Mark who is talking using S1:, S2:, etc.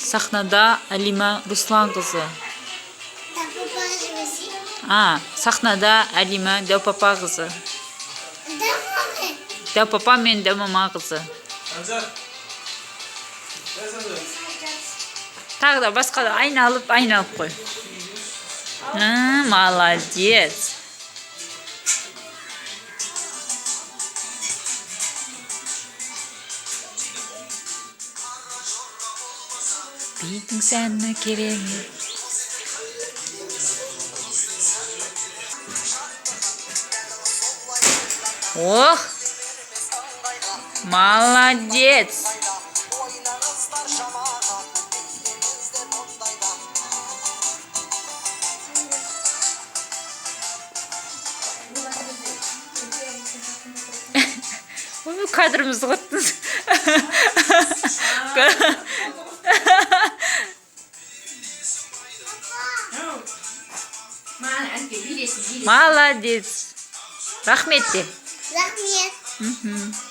S1: Сахнада Әлима Русланқызы. Сахнада Әлима Дәупапа қызы. Дәупапа мен Дәумама қызы. Тағы да басқа да айналып қой. Молодец. Бидің сәні керемет. Ох, молодец. Ой, кадрымызды қыттыңыз. Молодец. Рахмет де.
S2: Рахмет.